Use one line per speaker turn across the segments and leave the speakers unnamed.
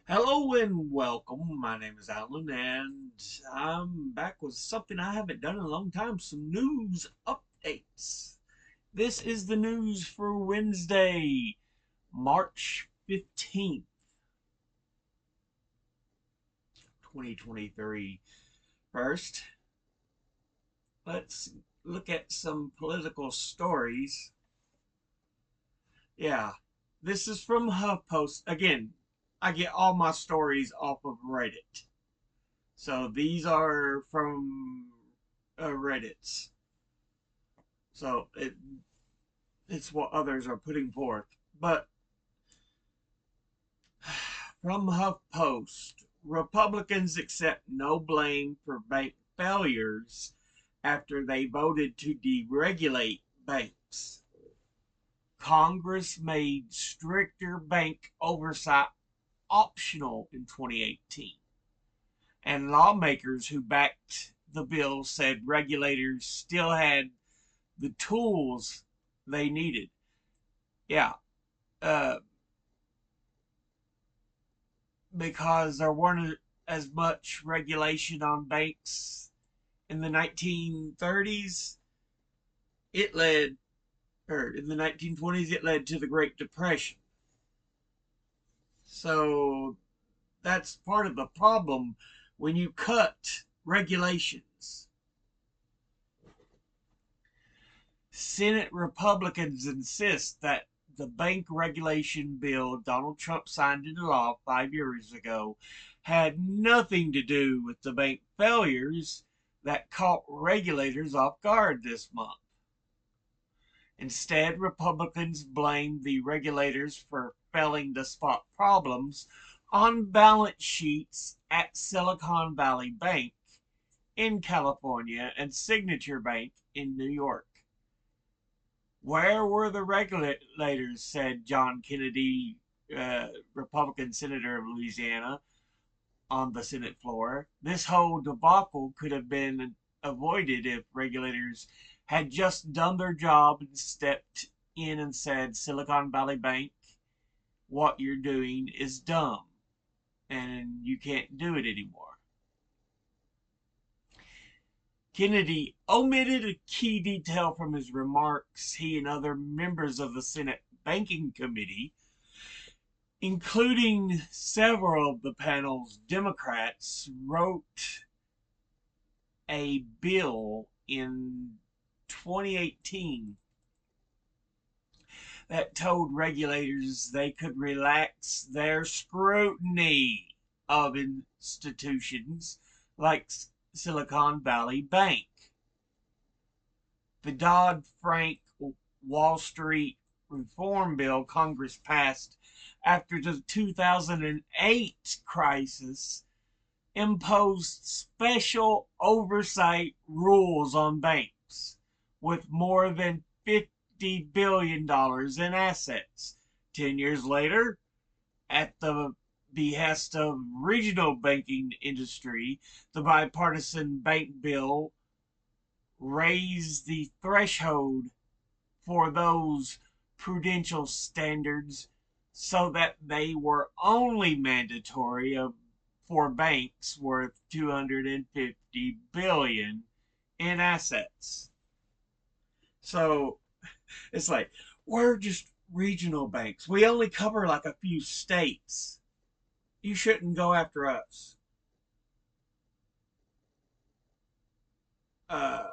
Hello and welcome. My name is Alan, and I'm back with something I haven't done in a long time, some news updates. This is the news for Wednesday, March 15th, 2023. First, let's look at some political stories. Yeah, this is from HuffPost. Again, I get all my stories off of Reddit. So these are from Reddit's. So it's what others are putting forth. But from HuffPost, Republicans accept no blame for bank failures after they voted to deregulate banks. Congress made stricter bank oversight optional in 2018, and lawmakers who backed the bill said regulators still had the tools they needed. Yeah, uh, because there weren't as much regulation on banks in the 1930s. It led, or in the 1920s, it led to the Great Depression. So that's part of the problem when you cut regulations. Senate Republicans insist that the bank regulation bill Donald Trump signed into law 5 years ago had nothing to do with the bank failures that caught regulators off guard this month. Instead, Republicans blamed the regulators for failing to spot problems on balance sheets at Silicon Valley Bank in California and Signature Bank in New York. Where were the regulators, said John Kennedy, Republican senator of Louisiana, on the Senate floor. This whole debacle could have been avoided if regulators had just done their job and stepped in and said, Silicon Valley Bank, what you're doing is dumb and you can't do it anymore. Kennedy omitted a key detail from his remarks. He and other members of the Senate Banking Committee, including several of the panel's Democrats, wrote a bill in 2018 that told regulators they could relax their scrutiny of institutions like Silicon Valley Bank. The Dodd-Frank Wall Street reform bill Congress passed after the 2008 crisis imposed special oversight rules on banks with more than $50 billion in assets. 10 years later, at the behest of regional banking industry, the bipartisan bank bill raised the threshold for those prudential standards so that they were only mandatory for banks worth 250 billion in assets. So it's like we're just regional banks. We only cover like a few states. You shouldn't go after us. Uh,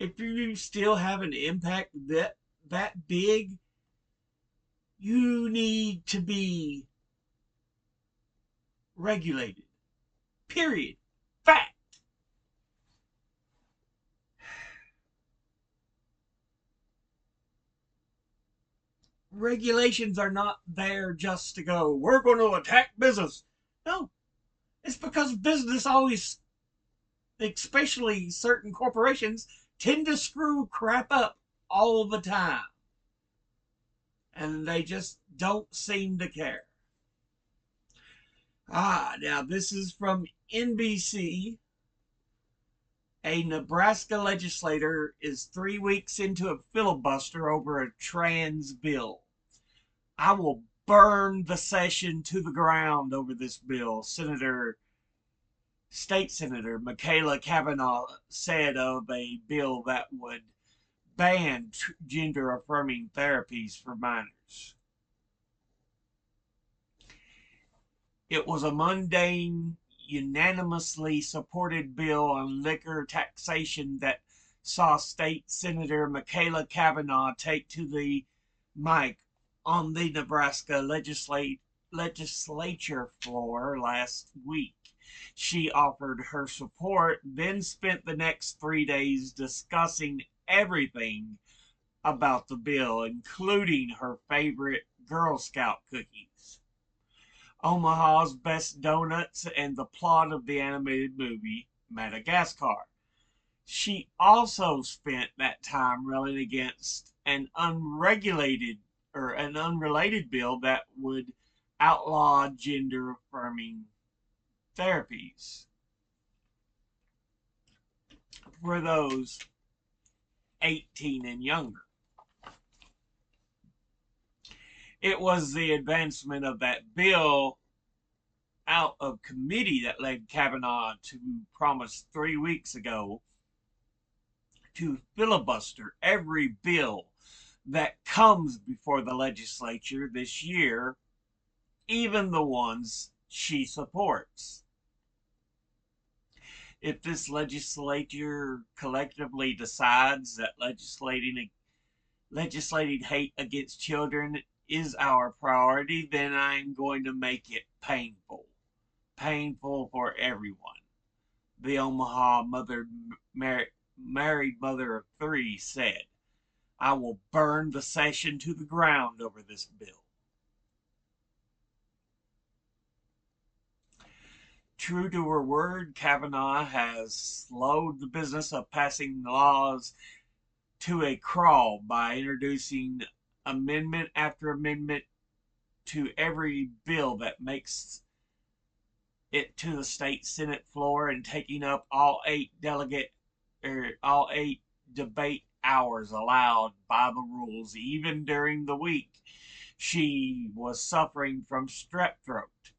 if you still have an impact that big, you need to be regulated. Period. Fact. Regulations are not there just to go, we're going to attack business. No, it's because business always, especially certain corporations, tend to screw crap up all the time. And they just don't seem to care. Now this is from NBC. A Nebraska legislator is 3 weeks into a filibuster over a trans bill. I will burn the session to the ground over this bill, State Senator Michaela Cavanaugh said of a bill that would ban gender affirming therapies for minors. It was a mundane, unanimously supported bill on liquor taxation that saw State Senator Michaela Cavanaugh take to the mic on the Nebraska legislature floor last week. She offered her support, then spent the next 3 days discussing everything about the bill, including her favorite Girl Scout cookies, Omaha's best donuts, and the plot of the animated movie Madagascar. She also spent that time railing against an unrelated bill that would outlaw gender affirming therapies for those 18 and younger. It was the advancement of that bill out of committee that led Kavanaugh to promise 3 weeks ago to filibuster every bill that comes before the legislature this year, even the ones she supports. If this legislature collectively decides that legislating hate against children is our priority, then I'm going to make it painful. Painful for everyone. The Omaha married mother of 3 said, "I will burn the session to the ground over this bill." True to her word, Kavanaugh has slowed the business of passing laws to a crawl by introducing amendment after amendment to every bill that makes it to the state Senate floor and taking up all 8 debate hours allowed by the rules, even during the week she was suffering from strep throat.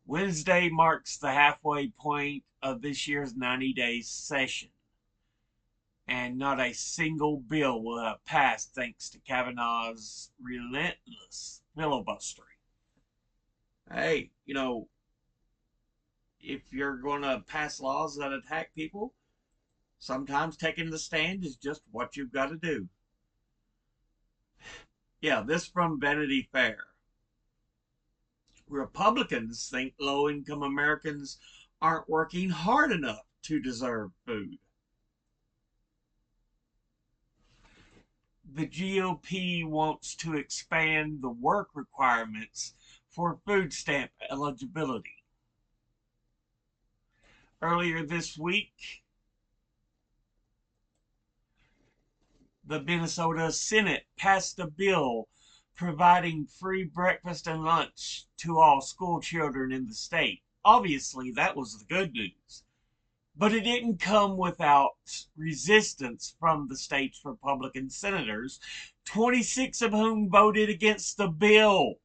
Wednesday marks the halfway point of this year's 90-day session, and not a single bill will have passed thanks to Kavanaugh's relentless filibustering. Hey, if you're going to pass laws that attack people, sometimes taking the stand is just what you've got to do. Yeah, this from Vanity Fair. Republicans think low-income Americans aren't working hard enough to deserve food. The GOP wants to expand the work requirements for food stamp eligibility. Earlier this week, the Minnesota Senate passed a bill providing free breakfast and lunch to all school children in the state. Obviously, that was the good news. But it didn't come without resistance from the state's Republican senators, 26 of whom voted against the bill,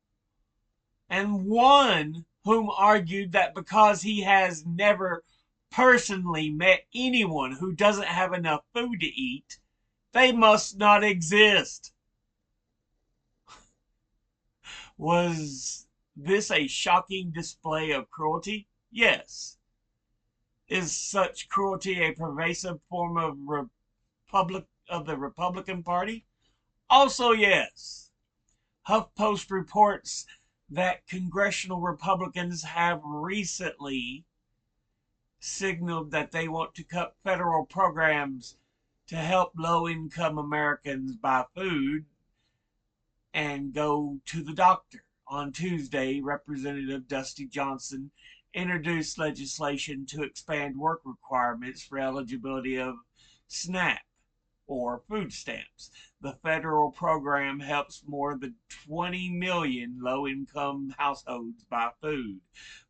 and one whom argued that because he has never personally met anyone who doesn't have enough food to eat, they must not exist. Was this a shocking display of cruelty? Yes. Is such cruelty a pervasive form of the Republican Party? Also, yes. HuffPost reports that congressional Republicans have recently signaled that they want to cut federal programs to help low-income Americans buy food and go to the doctor. On Tuesday, Representative Dusty Johnson introduced legislation to expand work requirements for eligibility of SNAP, or food stamps. The federal program helps more than 20 million low-income households buy food.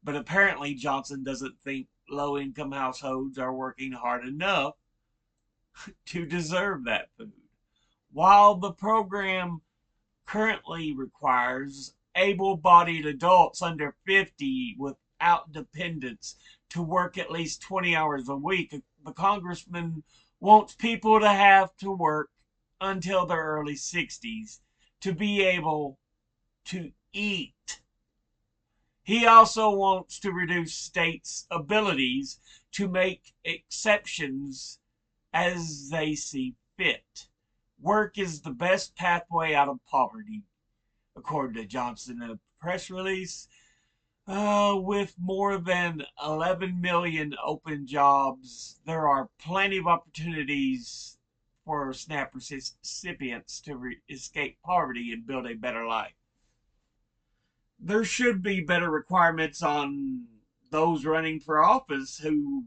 But apparently Johnson doesn't think low-income households are working hard enough to deserve that food. While the program currently requires able-bodied adults under 50 without dependents to work at least 20 hours a week. The congressman wants people to have to work until their early 60s to be able to eat. He also wants to reduce states' abilities to make exceptions as they see fit. Work is the best pathway out of poverty, according to Johnson in a press release. With more than 11 million open jobs, there are plenty of opportunities for SNAP recipients to escape poverty and build a better life. There should be better requirements on those running for office who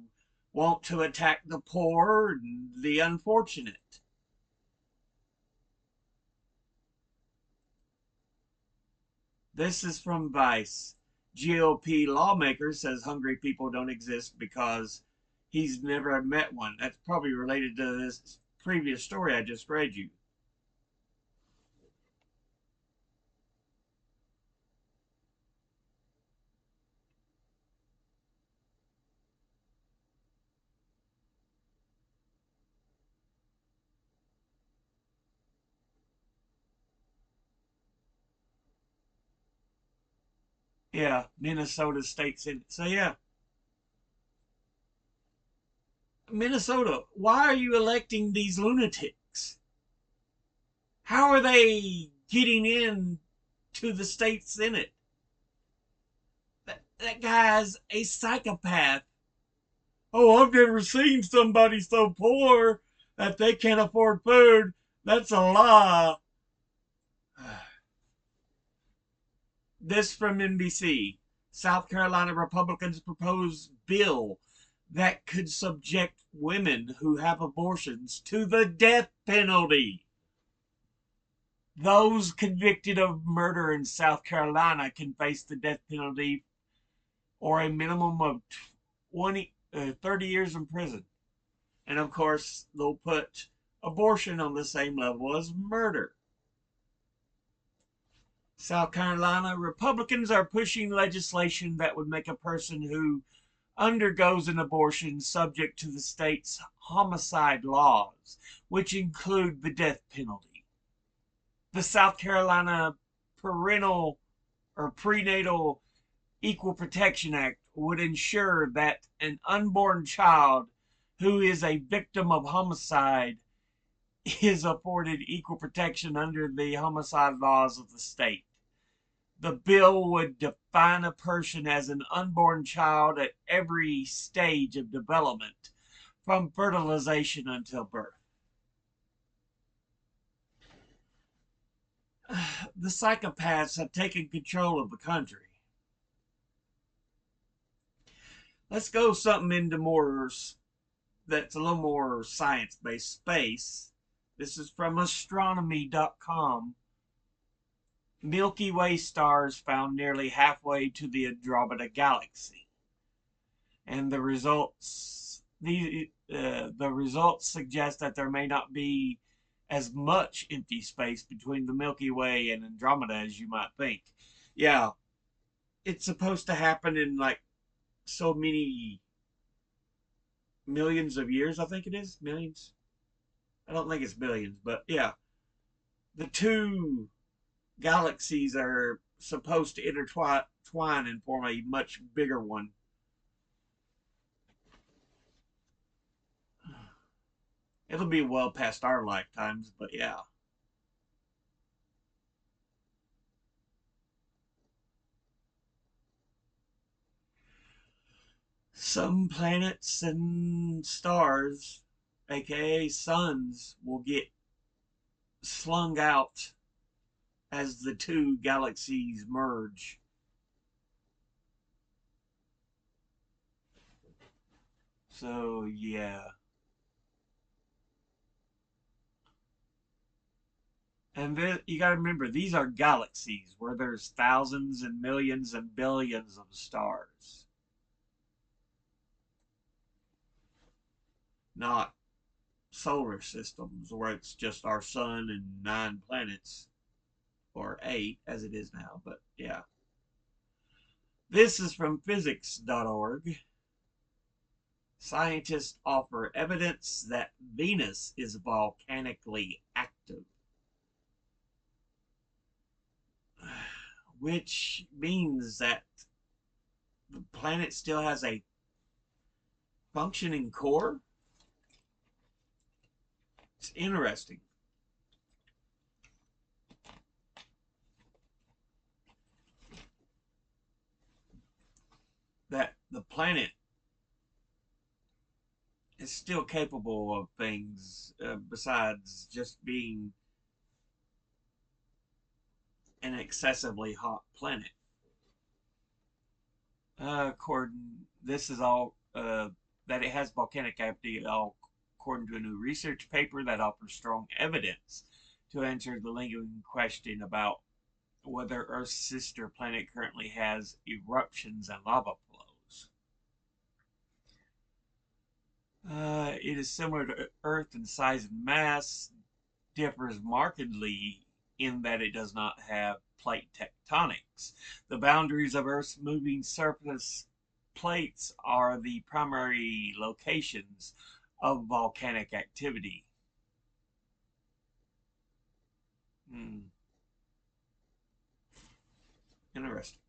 want to attack the poor and the unfortunate. This is from Vice. GOP lawmaker says hungry people don't exist because he's never met one. That's probably related to this previous story I just read you. Yeah, Minnesota State Senate. So, yeah, Minnesota, why are you electing these lunatics? How are they getting in to the state Senate? That guy's a psychopath. Oh, I've never seen somebody so poor that they can't afford food. That's a lie. This from NBC. South Carolina Republicans propose bill that could subject women who have abortions to the death penalty. Those convicted of murder in South Carolina can face the death penalty or a minimum of 30 years in prison. And of course, they'll put abortion on the same level as murder. South Carolina Republicans are pushing legislation that would make a person who undergoes an abortion subject to the state's homicide laws, which include the death penalty. The South Carolina Parental or Prenatal Equal Protection Act would ensure that an unborn child who is a victim of homicide is afforded equal protection under the homicide laws of the state. The bill would define a person as an unborn child at every stage of development, from fertilization until birth. The psychopaths have taken control of the country. Let's go something into more that's a little more science-based space. This is from astronomy.com. Milky Way stars found nearly halfway to the Andromeda Galaxy, and the results suggest that there may not be as much empty space between the Milky Way and Andromeda as you might think. Yeah, it's supposed to happen in like so many millions of years. I think it is millions. I don't think it's billions, but yeah, the two galaxies are supposed to intertwine and form a much bigger one. It'll be well past our lifetimes, but yeah. Some planets and stars, aka suns, will get slung out as the two galaxies merge. So, yeah. And you got to remember, these are galaxies where there's thousands and millions and billions of stars, not solar systems where it's just our sun and 9 planets. or 8 as it is now, but yeah. This is from physics.org. Scientists offer evidence that Venus is volcanically active, which means that the planet still has a functioning core. It's interesting. That the planet is still capable of things besides just being an excessively hot planet. According, this is all that it has volcanic activity, all according to a new research paper that offers strong evidence to answer the lingering question about whether Earth's sister planet currently has eruptions and lava flows. It is similar to Earth in size and mass, differs markedly in that it does not have plate tectonics. The boundaries of Earth's moving surface plates are the primary locations of volcanic activity. Hmm. Interesting.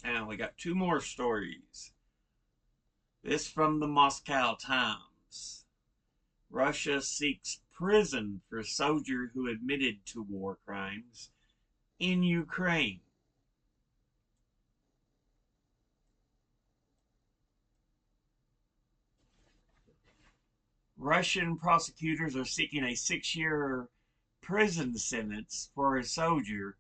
And we got two more stories. This from the Moscow Times. Russia seeks prison for soldier who admitted to war crimes in Ukraine. Russian prosecutors are seeking a 6-year prison sentence for a soldier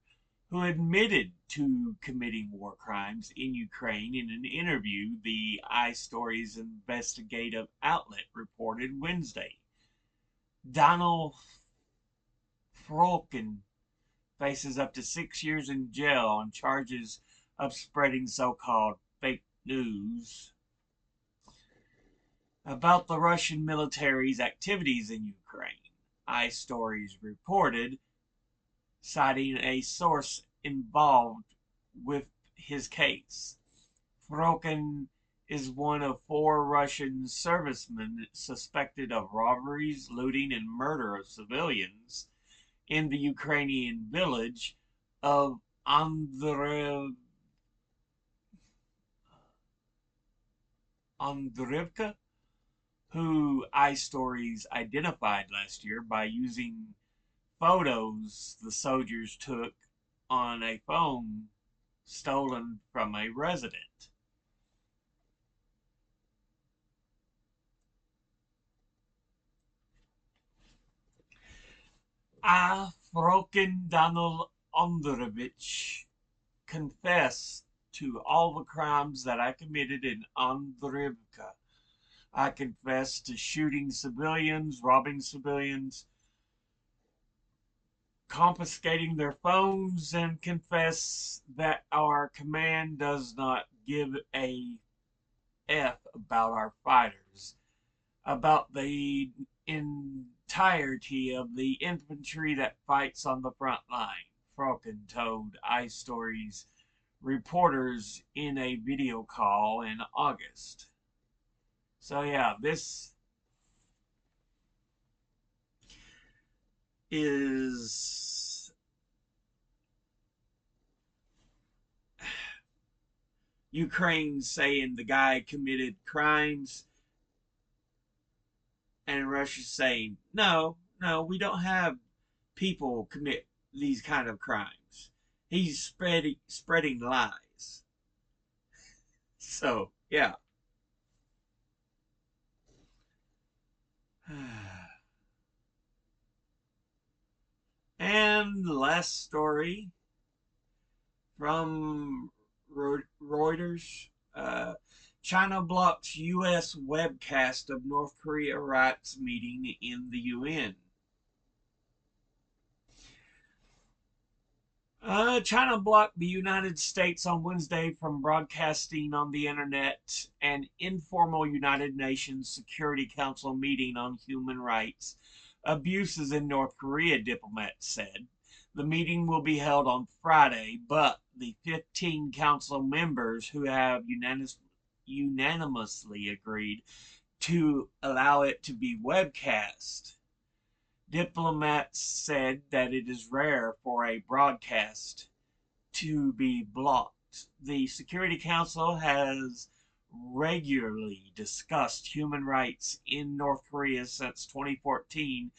who admitted to committing war crimes in Ukraine in an interview, the iStories investigative outlet reported Wednesday. Donald Frolkin faces up to 6 years in jail on charges of spreading so-called fake news about the Russian military's activities in Ukraine. iStories reported, citing a source involved with his case. Frolkin is one of 4 Russian servicemen suspected of robberies, looting, and murder of civilians in the Ukrainian village of Andrivka, who iStories identified last year by using photos the soldiers took on a phone stolen from a resident. Afrokin Donald Androvich confessed to all the crimes that I committed in Andrivka. I confessed to shooting civilians, robbing civilians, confiscating their phones, and confess that our command does not give a F about our fighters, about the entirety of the infantry that fights on the front line, Frolkin told iStories reporters in a video call in August. So yeah, this is Ukraine saying the guy committed crimes, and Russia saying, no, no, we don't have people commit these kind of crimes. He's spreading lies. So, yeah. And last story from Reuters. China blocks U.S. webcast of North Korea rights meeting in the UN. China blocked the United States on Wednesday from broadcasting on the internet an informal United Nations Security Council meeting on human rights abuses in North Korea, diplomats said. The meeting will be held on Friday, but the 15 council members who have unanimously agreed to allow it to be webcast. Diplomats said that it is rare for a broadcast to be blocked. The Security Council has regularly discussed human rights in North Korea since 2014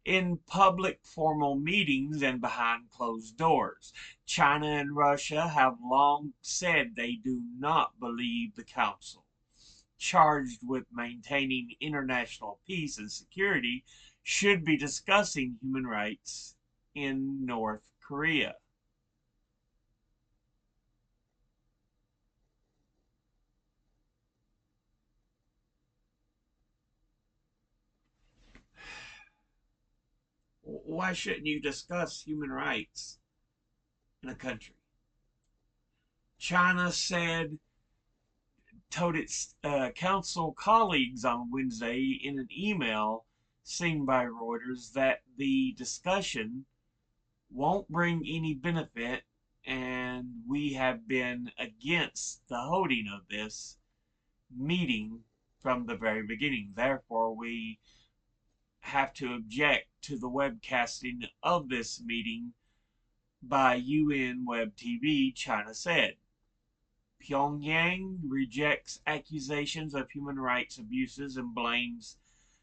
in public formal meetings and behind closed doors. China and Russia have long said they do not believe the Council, charged with maintaining international peace and security, should be discussing human rights in North Korea. Why shouldn't you discuss human rights in a country? China told its council colleagues on Wednesday in an email seen by Reuters that the discussion won't bring any benefit, and we have been against the holding of this meeting from the very beginning. Therefore, we have to object to the webcasting of this meeting by UN Web TV, China said. Pyongyang rejects accusations of human rights abuses and blames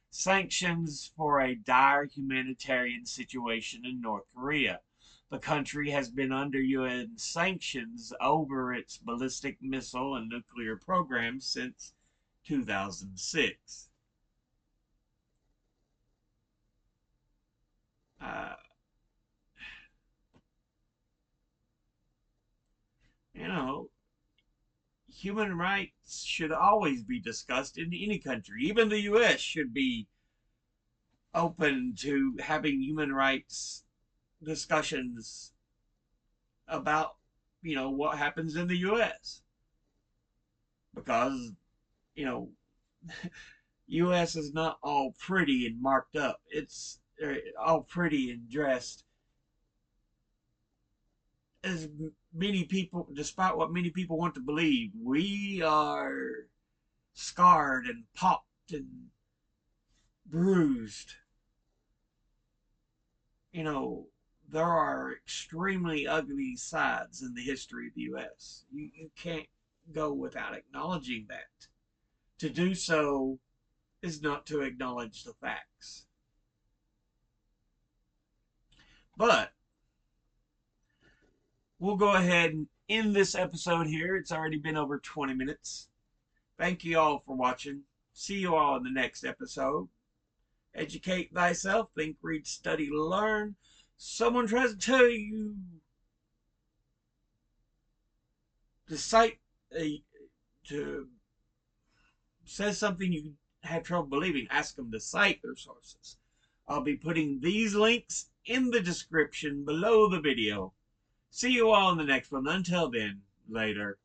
sanctions for a dire humanitarian situation in North Korea. The country has been under UN sanctions over its ballistic missile and nuclear programs since 2006. Uh, you know, human rights should always be discussed in any country. Even the U.S. should be open to having human rights discussions about, what happens in the U.S. Because, you know, U.S. is not all pretty and marked up. It's all pretty and dressed. As many people, despite what many people want to believe, we are scarred and popped and bruised. You know, there are extremely ugly sides in the history of the U.S. You can't go without acknowledging that. To do so is not to acknowledge the facts. But we'll go ahead and end this episode here. It's already been over 20 minutes. Thank you all for watching. See you all in the next episode. Educate thyself, think, read, study, learn. Someone tries to tell you to cite to says something you have trouble believing, ask them to cite their sources. I'll be putting these links in the description below the video. See you all in the next one. Until then, later.